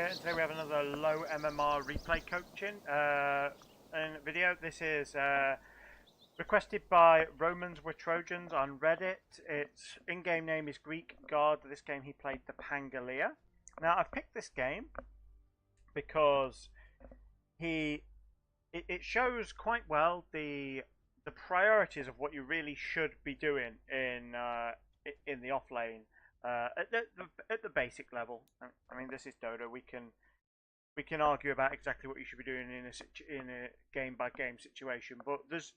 and today we have another low MMR replay coaching video. This is requested by Romans were Trojans on Reddit. Its in-game name is Greek God. This game he played the Pangolir. Now I've picked this game because it shows quite well the priorities of what you really should be doing in the offlane. At the basic level. I mean, this is Dota. We can argue about exactly what you should be doing in a game by game situation, but there's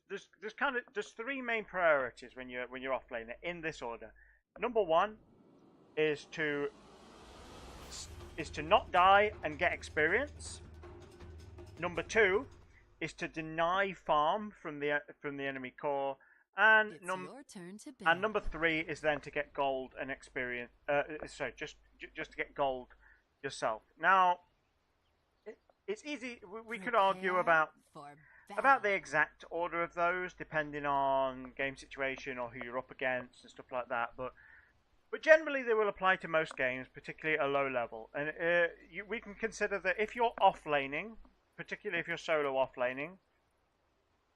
three main priorities when you're offlaner in this order. Number one is to not die and get experience. Number two is to deny farm from the enemy core. And number three is then to get gold and experience. Sorry, just to get gold yourself. Now, it's easy. We could argue about the exact order of those, depending on game situation or who you're up against and stuff like that. But generally, they will apply to most games, particularly at a low level. And we can consider that if you're offlaning, particularly if you're solo offlaning,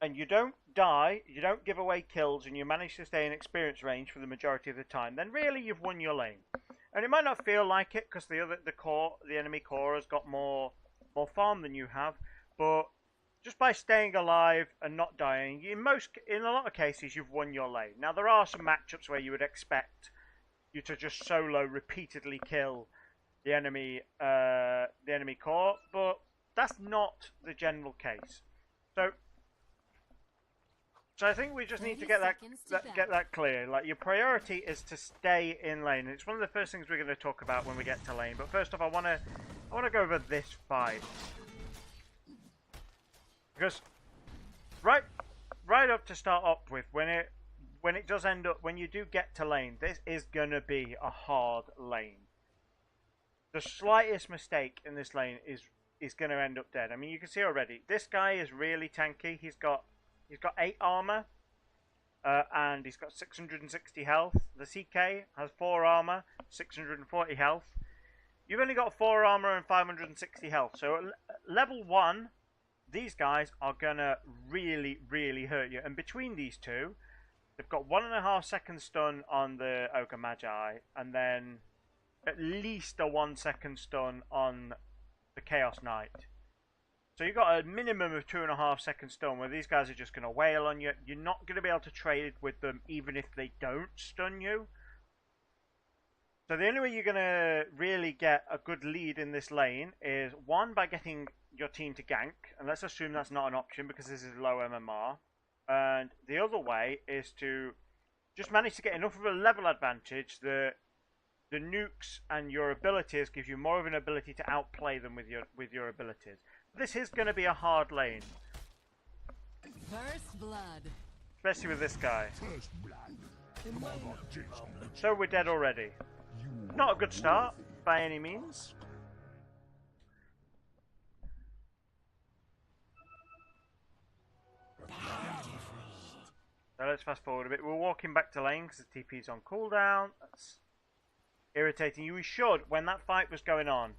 and you don't die, you don't give away kills, and you manage to stay in experience range for the majority of the time, then really you've won your lane. And it might not feel like it because the enemy core has got more farm than you have, but just by staying alive and not dying, in a lot of cases you've won your lane. Now there are some matchups where you would expect you to just solo repeatedly kill the enemy core, but that's not the general case. So I think we just need to get that clear. Like, your priority is to stay in lane. It's one of the first things we're going to talk about when we get to lane. But first off, I want to go over this fight, because right up to start up with, when it does end up, when you do get to lane, this is going to be a hard lane. The slightest mistake in this lane is going to end up dead. I mean, you can see already this guy is really tanky. He's got 8 armor, and he's got 660 health. The CK has 4 armor, 640 health. You've only got 4 armor and 560 health. So at level 1, these guys are gonna really, really hurt you. And between these two, they've got 1.5 second stun on the Ogre Magi, and then at least a 1 second stun on the Chaos Knight. So you've got a minimum of 2.5 second stun where these guys are just going to wail on you. You're not going to be able to trade with them even if they don't stun you. So the only way you're going to really get a good lead in this lane is, one, by getting your team to gank. And let's assume that's not an option because this is low MMR. And the other way is to just manage to get enough of a level advantage that the nukes and your abilities give you more of an ability to outplay them with your abilities. This is going to be a hard lane. First blood. Especially with this guy. So we're dead already. Not a good start, by any means. So let's fast forward a bit. We're walking back to lane because the TP's on cooldown. That's irritating. You should, when that fight was going on,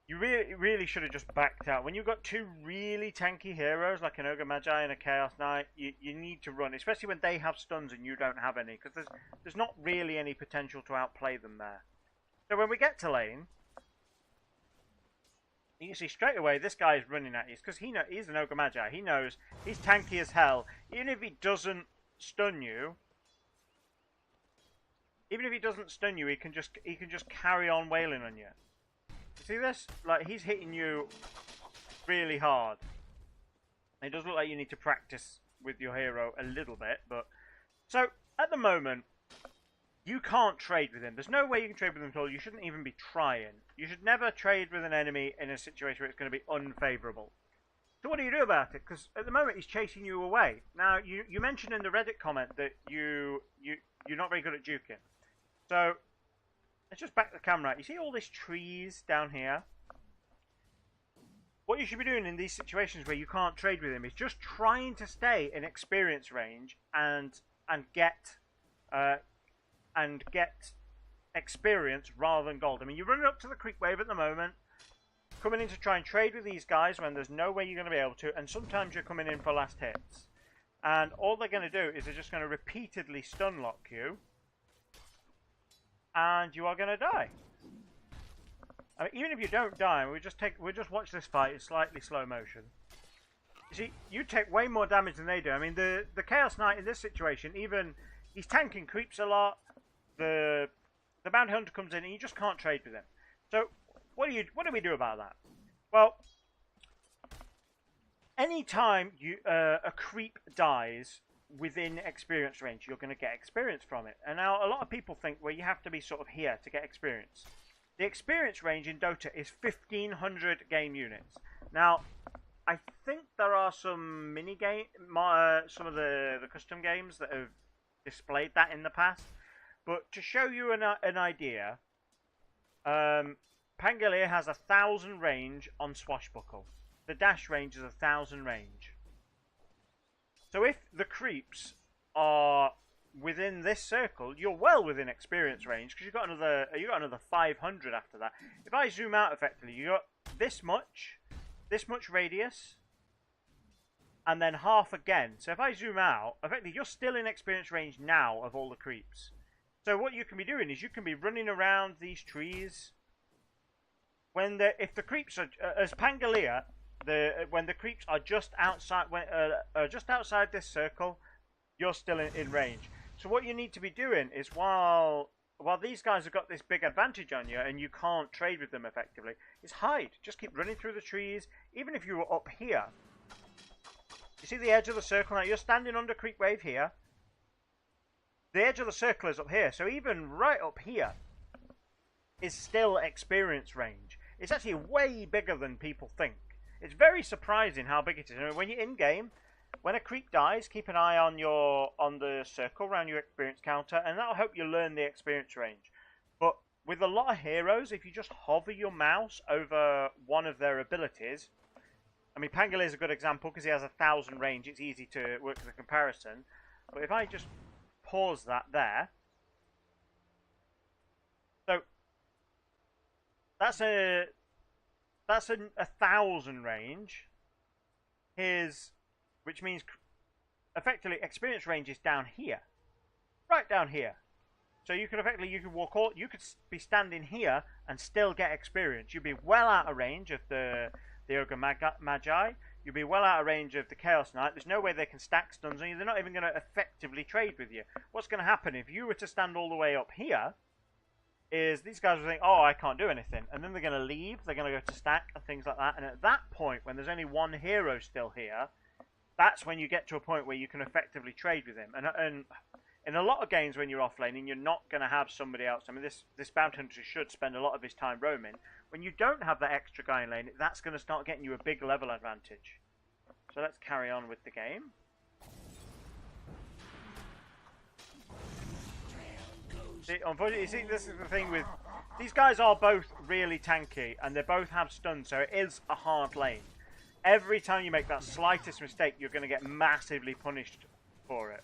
you really should have just backed out. When you've got two really tanky heroes like an Ogre Magi and a Chaos Knight, you need to run, especially when they have stuns and you don't have any, because there's not really any potential to outplay them there. So when we get to lane, you can see straight away this guy is running at you, because he's an Ogre Magi. He knows he's tanky as hell. Even if he doesn't stun you, he can just carry on wailing on you. See this? Like, he's hitting you really hard. It does look like you need to practice with your hero a little bit, but so at the moment you can't trade with him. There's no way you can trade with him at all. You shouldn't even be trying. You should never trade with an enemy in a situation where it's going to be unfavorable. So what do you do about it? Because at the moment he's chasing you away. Now you mentioned in the Reddit comment that you're not very good at juking. So let's just back the camera. You see all these trees down here? What you should be doing in these situations where you can't trade with him is just trying to stay in experience range and get experience rather than gold. I mean, you're running up to the creep wave at the moment, coming in to try and trade with these guys when there's no way you're going to be able to, and sometimes you're coming in for last hits. And all they're going to do is they're just going to repeatedly stun lock you, and you are going to die. I mean, even if you don't die, we just watch this fight in slightly slow motion. You see, you take way more damage than they do. I mean, the Chaos Knight in this situation, even he's tanking creeps a lot. The Bounty Hunter comes in and you just can't trade with him. So what do we do about that? Well, anytime a creep dies within experience range, you're going to get experience from it. And now a lot of people think, well, you have to be sort of here to get experience. The experience range in Dota is 1,500 game units. Now, I think there are some some of the custom games that have displayed that in the past. But to show you an idea, Pangolir has 1,000 range on Swashbuckle. The dash range is 1,000 range. So if the creeps are within this circle, you're well within experience range because you got another 500 after that. If I zoom out effectively, you got this much radius, and then half again. So if I zoom out, effectively you're still in experience range now of all the creeps. So what you can be doing is you can be running around these trees if the creeps are as Pangolir, when the creeps are just outside this circle, you're still in range. So what you need to be doing is while these guys have got this big advantage on you and you can't trade with them effectively, is hide. Just keep running through the trees. Even if you were up here, you see the edge of the circle now. You're standing under creep wave here. The edge of the circle is up here, so even right up here is still experience range. It's actually way bigger than people think. It's very surprising how big it is. I mean, when you're in game, when a creep dies, keep an eye on the circle around your experience counter, and that'll help you learn the experience range. But with a lot of heroes, if you just hover your mouse over one of their abilities, I mean, Pangolir is a good example because he has 1,000 range. It's easy to work the comparison. But if I just pause that there, so that's a 1,000 range. Which means effectively experience range is down here, right down here. So you could you could be standing here and still get experience. You'd be well out of range of the Ogre Magi. You'd be well out of range of the Chaos Knight. There's no way they can stack stuns on you. They're not even going to effectively trade with you. What's going to happen if you were to stand all the way up here is these guys will think, oh, I can't do anything. And then they're going to leave. They're going to go to stack and things like that. And at that point, when there's only one hero still here, that's when you get to a point where you can effectively trade with him. And in a lot of games when you're offlaning, you're not going to have somebody else. I mean, this Bounty Hunter should spend a lot of his time roaming. When you don't have that extra guy in lane, that's going to start getting you a big level advantage. So let's carry on with the game. See, unfortunately, you see, this is the thing with... These guys are both really tanky, and they both have stuns, so it is a hard lane. Every time you make that slightest mistake, you're going to get massively punished for it.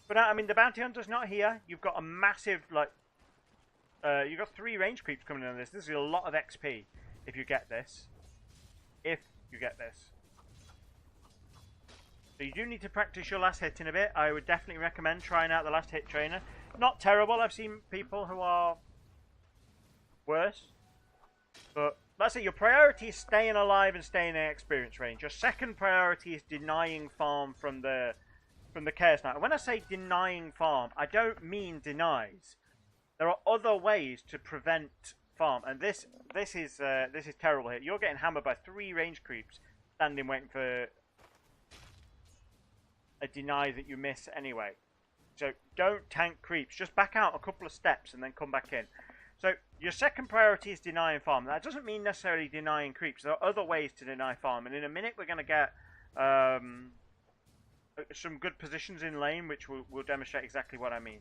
But I mean, the Bounty Hunter's not here. You've got a massive, you've got 3 range creeps coming in on this. This is a lot of XP if you get this. If you get this. So you do need to practice your last hit in a bit. I would definitely recommend trying out the last hit trainer. Not terrible. I've seen people who are worse. But let's say your priority is staying alive and staying in experience range. Your second priority is denying farm from the Chaos Knight. And when I say denying farm, I don't mean denies. There are other ways to prevent farm, and this is terrible here. You're getting hammered by 3 range creeps standing waiting for a deny that you miss anyway. So don't tank creeps. Just back out a couple of steps and then come back in. So your second priority is denying farm. That doesn't mean necessarily denying creeps. There are other ways to deny farm, and in a minute we're going to get some good positions in lane, which will demonstrate exactly what I mean.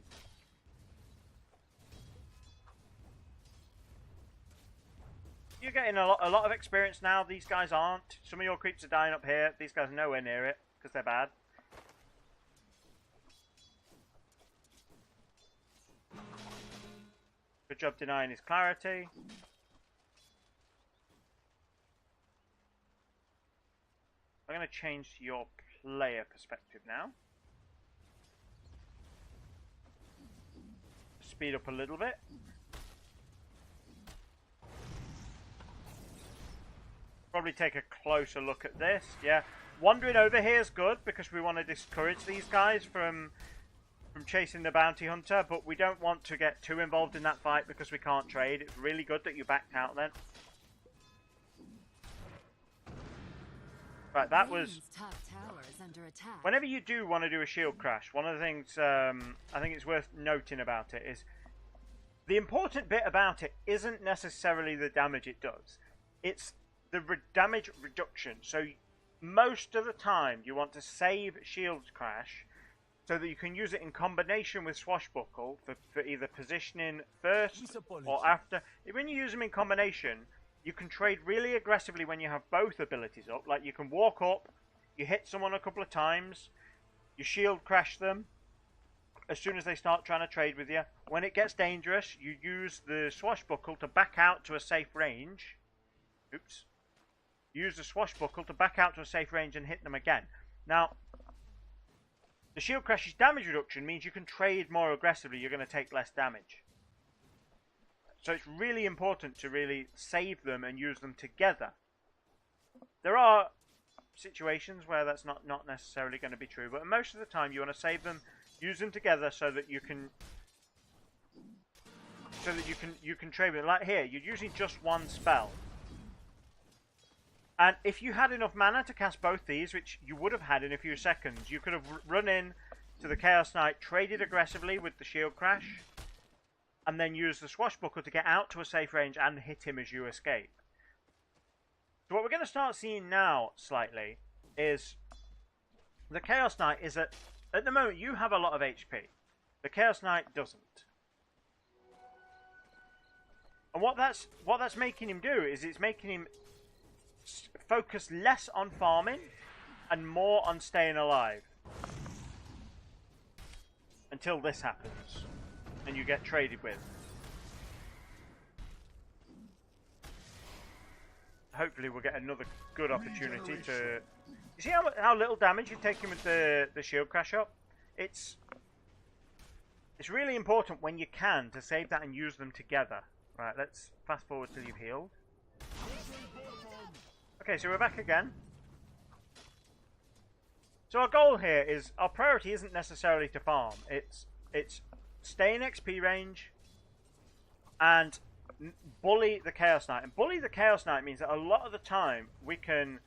You're getting a lot of experience now. These guys aren't. Some of your creeps are dying up here. These guys are nowhere near it because they're bad. Good job denying his clarity. I'm going to change to your player perspective now. Speed up a little bit. Probably take a closer look at this. Yeah, wandering over here is good because we want to discourage these guys from chasing the bounty hunter, but we don't want to get too involved in that fight because we can't trade. It's really good that you backed out then. Right, that was... Whenever you do want to do a shield crash, one of the things I think it's worth noting about it is the important bit about it isn't necessarily the damage it does. It's the damage reduction. So most of the time you want to save shield crash so that you can use it in combination with swashbuckle for either positioning first or after. When you use them in combination, you can trade really aggressively when you have both abilities up. Like you can walk up, you hit someone a couple of times, you shield crash them as soon as they start trying to trade with you. When it gets dangerous, you use the swashbuckle to back out to a safe range. Oops. Use the swashbuckle to back out to a safe range and hit them again. Now, the shield crash's damage reduction means you can trade more aggressively. You're going to take less damage. So it's really important to really save them and use them together. There are situations where that's not necessarily going to be true, but most of the time you want to save them, use them together so that you can trade with them. Like here, you're using just one spell. And if you had enough mana to cast both these, which you would have had in a few seconds, you could have run in to the Chaos Knight, traded aggressively with the shield crash, and then use the swashbuckle to get out to a safe range and hit him as you escape. So what we're going to start seeing now, slightly, is the Chaos Knight is at the moment you have a lot of HP. The Chaos Knight doesn't. And what that's making him do is it's making him focus less on farming and more on staying alive. Until this happens. And you get traded with. Hopefully we'll get another good opportunity to... You see how little damage you're taking with the shield crash up? It's really important when you can to save that and use them together. Right, let's fast forward till you've healed. Okay, so we're back again. So our goal here is, our priority isn't necessarily to farm. It's stay in XP range and bully the Chaos Knight. And bully the Chaos Knight means that a lot of the time we can,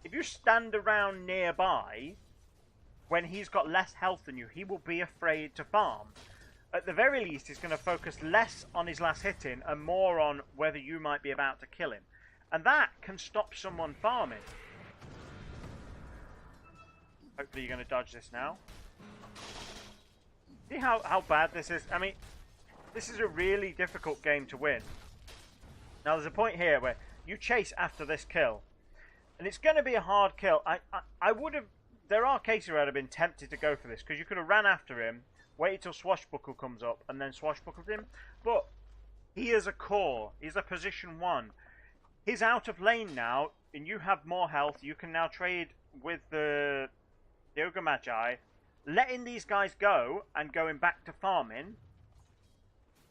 if you stand around nearby when he's got less health than you, he will be afraid to farm. At the very least, he's going to focus less on his last hitting and more on whether you might be about to kill him. And that can stop someone farming. Hopefully you're going to dodge this now. See how bad this is? I mean, this is a really difficult game to win. Now there's a point here where you chase after this kill. And it's going to be a hard kill. I would have... There are cases where I'd have been tempted to go for this. Because you could have ran after him, waited till Swashbuckle comes up, and then swashbuckled him. But he is a core. He's a position 1. He's out of lane now, and you have more health. You can now trade with the Ogre Magi. Letting these guys go and going back to farming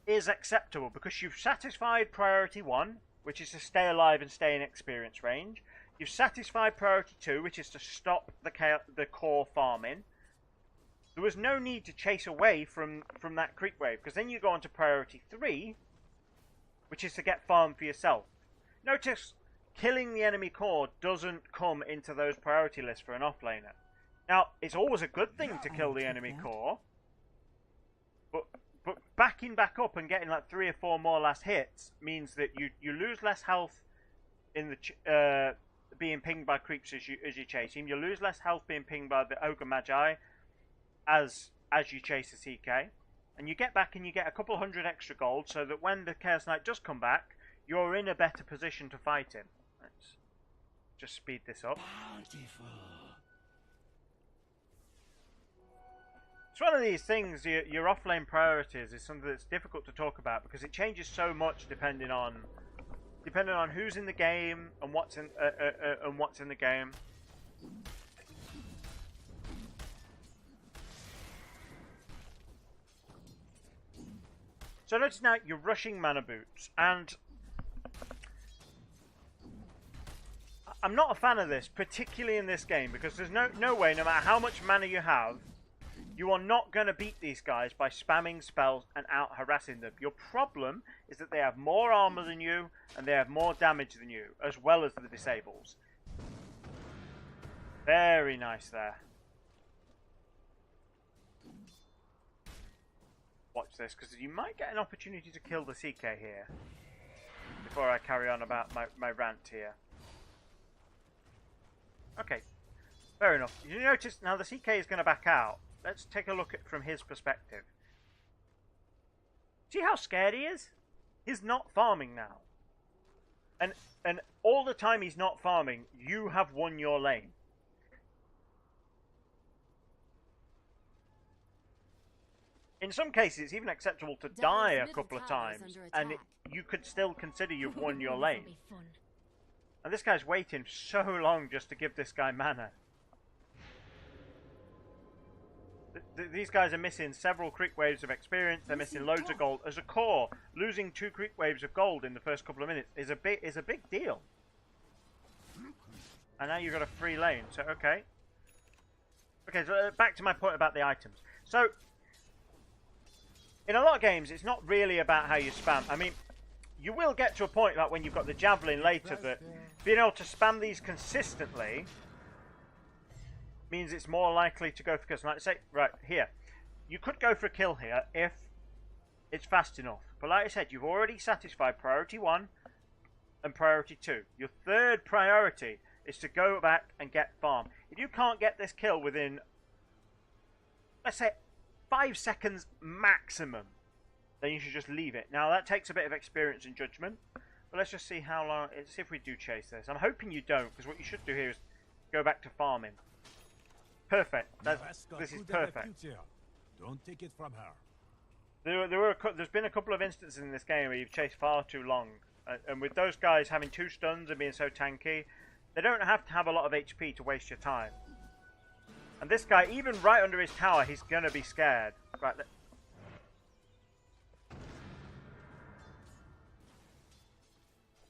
is acceptable because you've satisfied priority 1, which is to stay alive and stay in experience range. You've satisfied priority 2, which is to stop the core farming. There was no need to chase away from that creep wave because then you go on to priority 3, which is to get farm for yourself. Notice, killing the enemy core doesn't come into those priority lists for an offlaner. Now, it's always a good thing to kill the enemy core, but backing back up and getting like 3 or 4 more last hits means that you lose less health in the being pinged by creeps as you chase him. You lose less health being pinged by the Ogre Magi as you chase the CK, and you get back and you get a couple hundred extra gold, so that when the Chaos Knight does come back, you're in a better position to fight him. Let's just speed this up. Bountiful. It's one of these things, your offlane priorities is something that's difficult to talk about because it changes so much depending on who's in the game and what's in the game. So notice now you're rushing mana boots, and I'm not a fan of this, particularly in this game, because there's no way, no matter how much mana you have, you are not going to beat these guys by spamming spells and out-harassing them. Your problem is that they have more armor than you, and they have more damage than you, as well as the disables. Very nice there. Watch this, because you might get an opportunity to kill the CK here. Before I carry on about my rant here. Okay, fair enough. You notice now the CK is going to back out. Let's take a look at from his perspective. See how scared he is? He's not farming now. And all the time he's not farming, you have won your lane. In some cases, it's even acceptable to die a couple of times, and you could still consider you've won your lane. And this guy's waiting so long just to give this guy mana. These guys are missing several creep waves of experience. They're missing loads of gold. As a core, losing 2 creep waves of gold in the first couple of minutes is a big deal. And now you've got a free lane. So okay. So back to my point about the items. So in a lot of games, it's not really about how you spam. I mean, you will get to a point like when you've got the javelin later that being able to spam these consistently means it's more likely to go for kills. Like say, right here, you could go for a kill here if it's fast enough. But like I said, you've already satisfied priority 1 and priority 2. Your third priority is to go back and get farm. If you can't get this kill within, let's say, 5 seconds maximum, then you should just leave it. Now that takes a bit of experience and judgment, but let's just see how long. Let's see if we do chase this. I'm hoping you don't, because what you should do here is go back to farming. Perfect. This is perfect. Don't take it from her. There's been a couple of instances in this game where you've chased far too long, and with those guys having 2 stuns and being so tanky, they don't have to have a lot of HP to waste your time. And this guy, even right under his tower, he's gonna be scared. Right.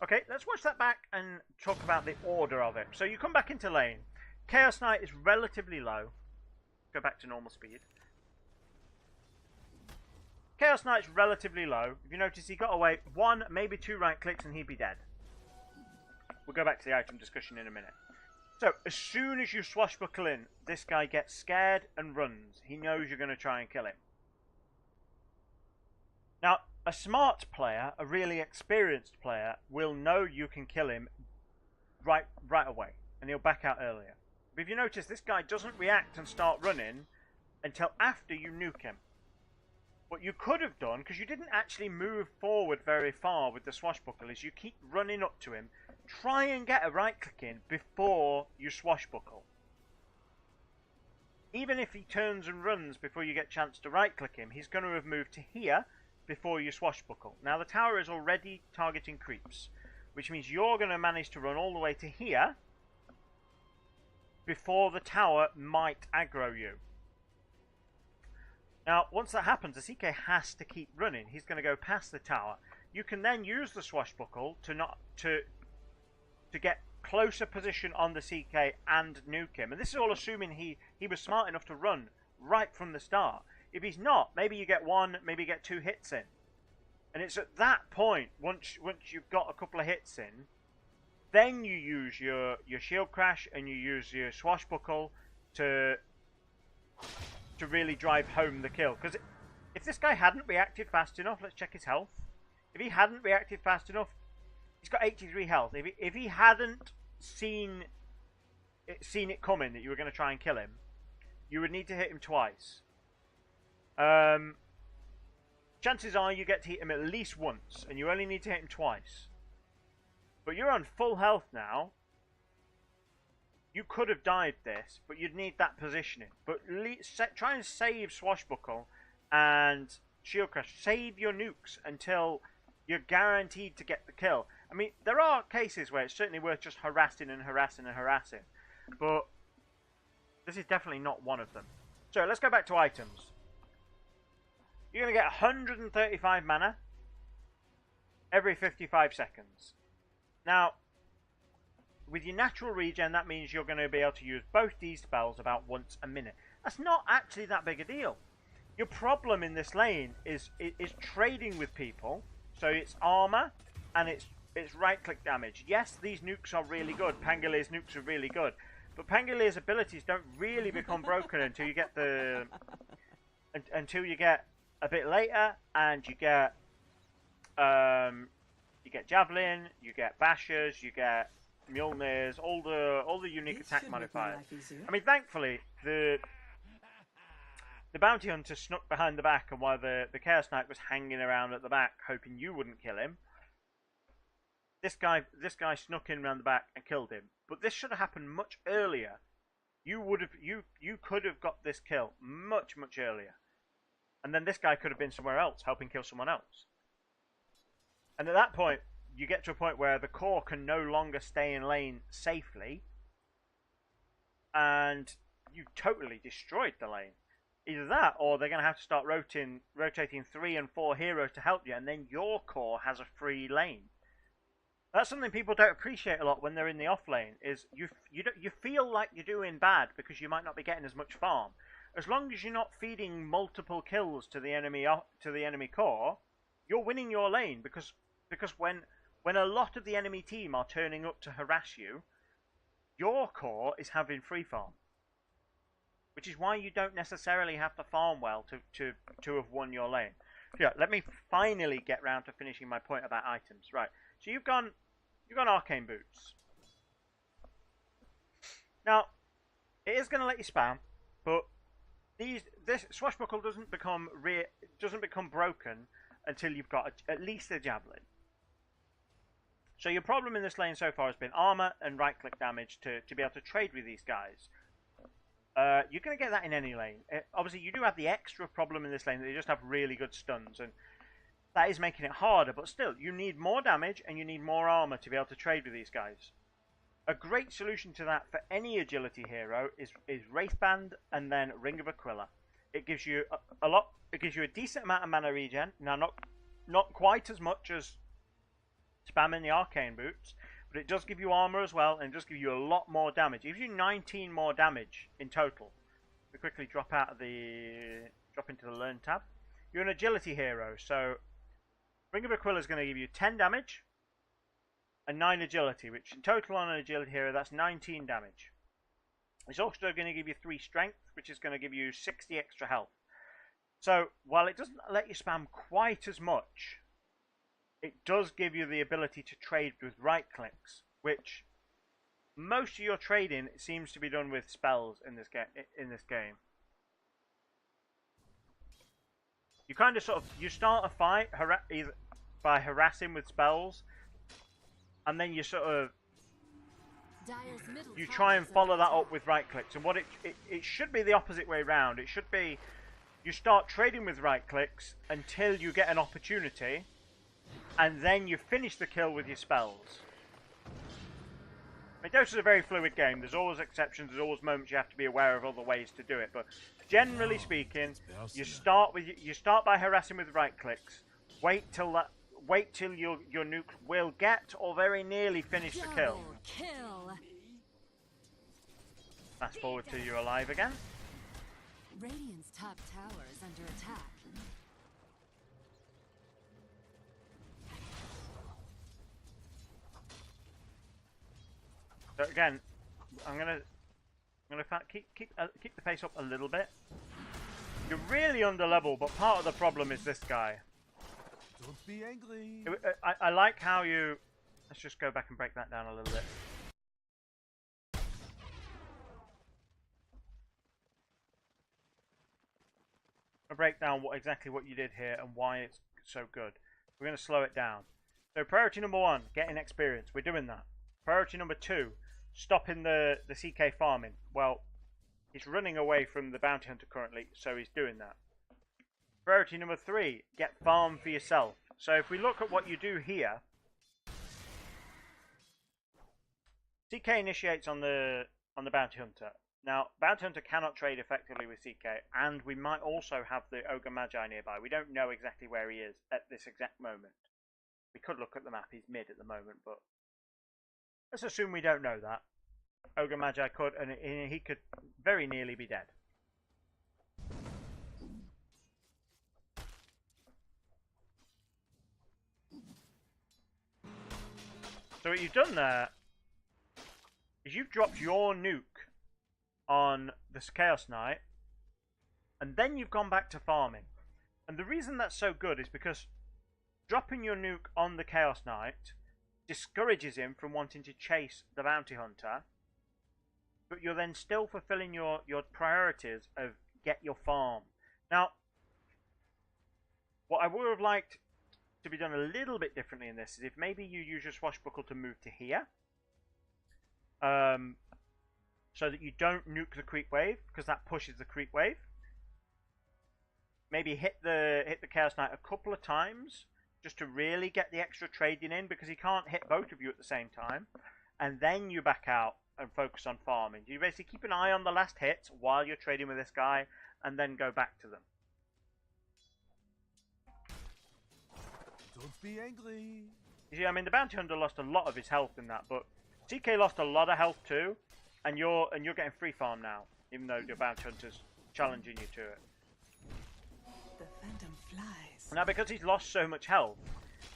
Okay, let's watch that back and talk about the order of it. So you come back into lane. Chaos Knight is relatively low. Go back to normal speed. Chaos Knight's relatively low. If you notice, he got away 1, maybe 2 right clicks and he'd be dead. We'll go back to the item discussion in a minute. So, as soon as you swashbuckle in, this guy gets scared and runs. He knows you're going to try and kill him. Now, a smart player, a really experienced player, will know you can kill him right away. And he'll back out earlier. But if you notice, this guy doesn't react and start running until after you nuke him. What you could have done, because you didn't actually move forward very far with the swashbuckle, is you keep running up to him, try and get a right click in before you swashbuckle. Even if he turns and runs before you get a chance to right click him, he's going to have moved to here before you swashbuckle. Now the tower is already targeting creeps, which means you're going to manage to run all the way to here before the tower might aggro you. Now, once that happens, the CK has to keep running. He's going to go past the tower. You can then use the swashbuckle to get closer position on the CK and nuke him. And this is all assuming he was smart enough to run right from the start. If he's not, maybe you get 1, maybe you get 2 hits in. And it's at that point, once you've got a couple of hits in, then you use your shield crash and you use your swashbuckle to really drive home the kill. Because if this guy hadn't reacted fast enough, let's check his health. If he hadn't reacted fast enough, he's got 83 health. If he hadn't seen it coming that you were going to try and kill him, you would need to hit him twice. Chances are you get to hit him at least once, and you only need to hit him twice. But you're on full health now. you could have died this, but you'd need that positioning. But try and save Swashbuckle and Shieldcrash. Save your nukes until you're guaranteed to get the kill. I mean, there are cases where it's certainly worth just harassing and harassing and harassing. But this is definitely not one of them. So let's go back to items. You're going to get 135 mana every 55 seconds. Now, with your natural regen, that means you're going to be able to use both these spells about once a minute. That's not actually that big a deal. Your problem in this lane is trading with people. So it's armor and it's right-click damage. Yes, these nukes are really good. Pangolir's nukes are really good. But Pangolir's abilities don't really become broken until you get a bit later, and you get Javelin, you get Bashers, you get Mjolnirs, all the unique attack modifiers. I mean, thankfully, the bounty hunter snuck behind the back, and while the Chaos Knight was hanging around at the back, hoping you wouldn't kill him, this guy snuck in around the back and killed him. But this should have happened much earlier. You could have got this kill much earlier, and then this guy could have been somewhere else helping kill someone else. And at that point, you get to a point where the core can no longer stay in lane safely, and you totally destroyed the lane. Either that, or they're going to have to start rotating 3 and 4 heroes to help you, and then your core has a free lane. That's something people don't appreciate a lot when they're in the off lane. Is you feel like you're doing bad because you might not be getting as much farm. As long as you're not feeding multiple kills to the enemy core, you're winning your lane because when a lot of the enemy team are turning up to harass you, your core is having free farm. Which is why you don't necessarily have to farm well to have won your lane. Yeah, let me finally get round to finishing my point about items. Right, so you've gone Arcane Boots. Now, it is going to let you spam, but this Swashbuckle doesn't become broken until you've got at least a Javelin. So your problem in this lane so far has been armor and right-click damage to be able to trade with these guys. You're going to get that in any lane. Obviously, you do have the extra problem in this lane that they just have really good stuns, and that is making it harder, but still, you need more damage and you need more armor to be able to trade with these guys. A great solution to that for any agility hero is Wraithband and then Ring of Aquila. It gives you it gives you a decent amount of mana regen. Now, not quite as much as spamming the Arcane Boots, but it does give you armor as well, and it does give you a lot more damage. It gives you 19 more damage in total. We quickly drop into the Learn tab. You're an agility hero, so Ring of Aquila is going to give you 10 damage and 9 agility, which in total on an agility hero, that's 19 damage. It's also going to give you 3 strength, which is going to give you 60 extra health. So while it doesn't let you spam quite as much, it does give you the ability to trade with right clicks, which most of your trading seems to be done with spells in this game. You kind of you start a fight either by harassing with spells, and then you you try and follow that up with right clicks. And what it should be the opposite way round. It should be you start trading with right clicks until you get an opportunity, and then you finish the kill with your spells. I mean, Dota is a very fluid game. There's always exceptions. There's always moments you have to be aware of other ways to do it. But generally speaking, you start by harassing with right clicks. Wait till your nuke will get or very nearly finish the kill. Fast forward till you're alive again. Radiant's top tower is under attack. So again, I'm gonna keep the pace up a little bit. You're really under level, but part of the problem is this guy. Don't be angry. I like how you. Let's just go back and break that down a little bit. I'll break down exactly what you did here and why it's so good. We're going to slow it down. So priority number 1, getting experience. We're doing that. Priority number 2, stopping the CK farming. Well, he's running away from the bounty hunter currently, so he's doing that. Priority number 3, get farm for yourself. So if we look at what you do here, CK initiates on the bounty hunter. Now, bounty hunter cannot trade effectively with CK, and we might also have the Ogre Magi nearby. We don't know exactly where he is at this exact moment. We could look at the map. He's mid at the moment, but let's assume we don't know that. Ogre Magi could, and he could very nearly be dead. So what you've done there is you've dropped your nuke on this Chaos Knight, and then you've gone back to farming. And the reason that's so good is because dropping your nuke on the Chaos Knight discourages him from wanting to chase the bounty hunter, but you're then still fulfilling your priorities of get your farm. Now, what I would have liked to be done a little bit differently in this is if maybe you use your swashbuckle to move to here, so that you don't nuke the creep wave, because that pushes the creep wave. Maybe hit the Chaos Knight a couple of times just to really get the extra trading in, because he can't hit both of you at the same time, and then you back out and focus on farming. You basically keep an eye on the last hits while you're trading with this guy, and then go back to them. Don't be angry. You see, I mean, the bounty hunter lost a lot of his health in that, but CK lost a lot of health too, and you're getting free farm now, even though your bounty hunter's challenging you to it. The phantom flies. Now, because he's lost so much health,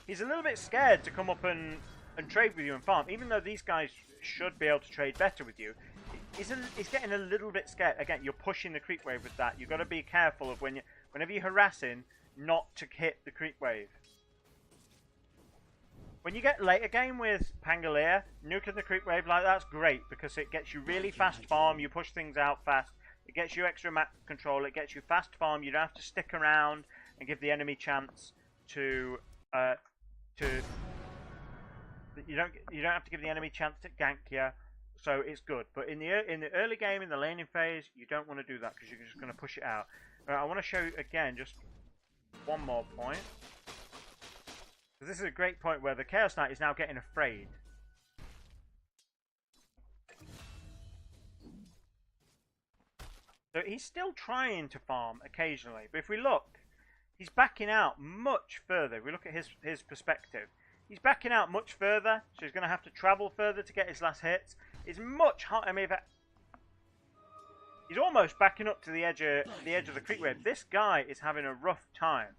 he's a little bit scared to come up and trade with you and farm, even though these guys should be able to trade better with you. He's getting a little bit scared. Again, you're pushing the creep wave with that. You've got to be careful of whenever you're harassing, not to hit the creep wave. When you get later game with Pangolir, nuking the creep wave like that's great, because it gets you really fast farm, you push things out fast, it gets you extra map control, it gets you fast farm, you don't have to stick around and give the enemy chance to you don't have to give the enemy chance to gank you, so it's good. But in the early game, in the laning phase, you don't want to do that because you're just going to push it out. I want to show you again just one more point. This is a great point where the Chaos Knight is now getting afraid. So he's still trying to farm occasionally, but if we look, he's backing out much further. If we look at his perspective, he's backing out much further, so he's going to have to travel further to get his last hits. It's much hard. I mean, he's almost backing up to the edge of the creep wave. This guy is having a rough time.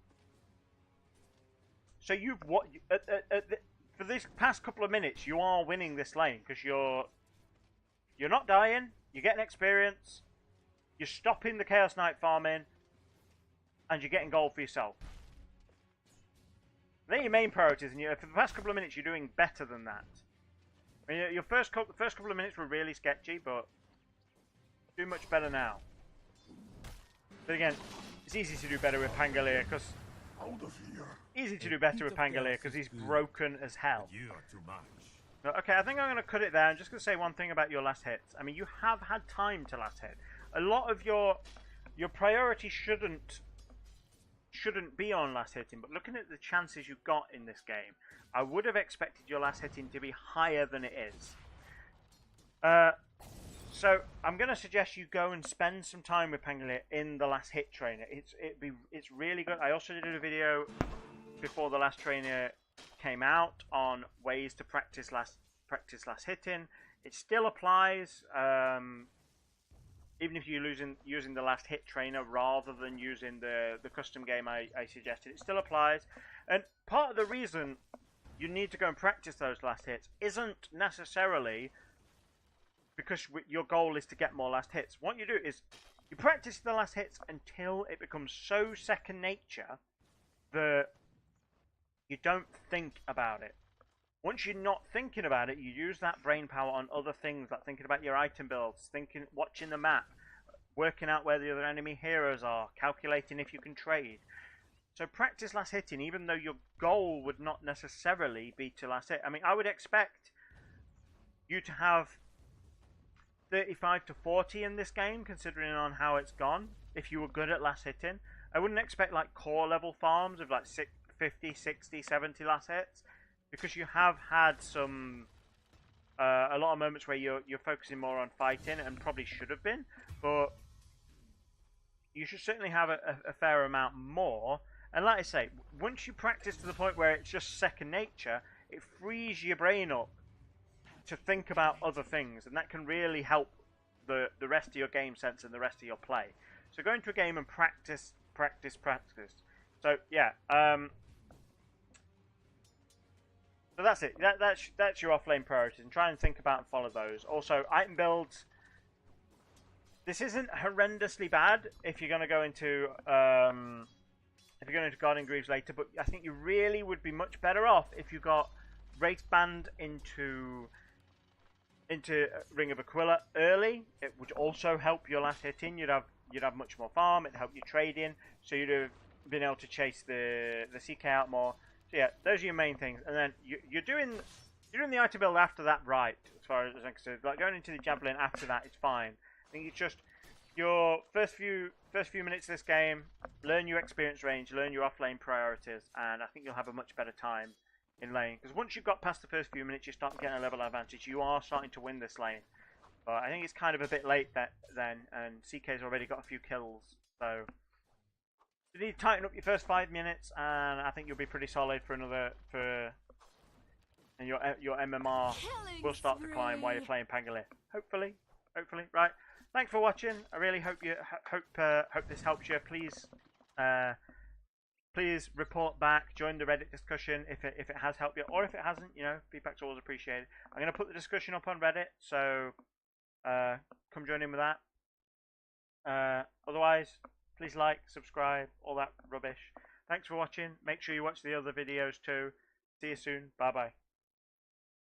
So for this past couple of minutes, you are winning this lane because you're not dying, you're getting experience, you're stopping the Chaos Knight farming, and you're getting gold for yourself. They're your main priorities, and for the past couple of minutes, you're doing better than that. I mean, your first couple of minutes were really sketchy, but do much better now. But again, it's easy to do better with Pangolir because. Easy to do better with Pangolir because he's broken as hell. You are too much. Okay, I think I'm going to cut it there. I'm just going to say one thing about your last hits. I mean, you have had time to last hit. A lot of your priority shouldn't be on last hitting, but looking at the chances you got in this game, I would have expected your last hitting to be higher than it is. So I'm going to suggest you go and spend some time with Pangolir in the last hit trainer. It's really good. I also did a video before the last trainer came out on ways to practice last hitting. It still applies, even if you're using the last hit trainer rather than using the custom game I suggested. It still applies, and part of the reason you need to go and practice those last hits isn't necessarily because your goal is to get more last hits. What you do is you practice the last hits until it becomes so second nature that you don't think about it. Once you're not thinking about it, you use that brain power on other things, like thinking about your item builds, watching the map, working out where the other enemy heroes are, calculating if you can trade. So practice last hitting, even though your goal would not necessarily be to last hit. I mean, I would expect you to have 35 to 40 in this game, considering on how it's gone. If you were good at last hitting, I wouldn't expect like core level farms of like 50, 60, 70 last hits, because you have had some a lot of moments where you're focusing more on fighting, and probably should have been, but you should certainly have a fair amount more. And like I say, once you practice to the point where it's just second nature, it frees your brain up to think about other things, and that can really help the rest of your game sense and the rest of your play. So go into a game and practice. So yeah, so that's it. That's your offlane priorities, and try and think about and follow those. Also, item builds. This isn't horrendously bad if you're going to go into Guardian Greaves later, but I think you really would be much better off if you got Wraith Band into Ring of Aquila early. It would also help your last hitting. You'd have much more farm. It'd help you trading, so you'd have been able to chase the CK out more. So yeah, those are your main things. And then you're doing the item build after that right, as far as I'm concerned. Like going into the Javelin after that is fine. I think it's just your first few minutes of this game, learn your experience range, learn your offlane priorities, and I think you'll have a much better time in lane. Because once you've got past the first few minutes, you start getting a level advantage. You are starting to win this lane. But I think it's kind of a bit late then, and CK's already got a few kills. So you need to tighten up your first 5 minutes, and I think you'll be pretty solid for and your MMR will start to climb while you're playing Pangolir. Hopefully, right. Thanks for watching. I really hope this helps you. Please report back. Join the Reddit discussion if it has helped you, or if it hasn't. You know, feedback's always appreciated. I'm gonna put the discussion up on Reddit, so come join in with that. Otherwise, please like, subscribe, all that rubbish. Thanks for watching. Make sure you watch the other videos too. See you soon. Bye bye.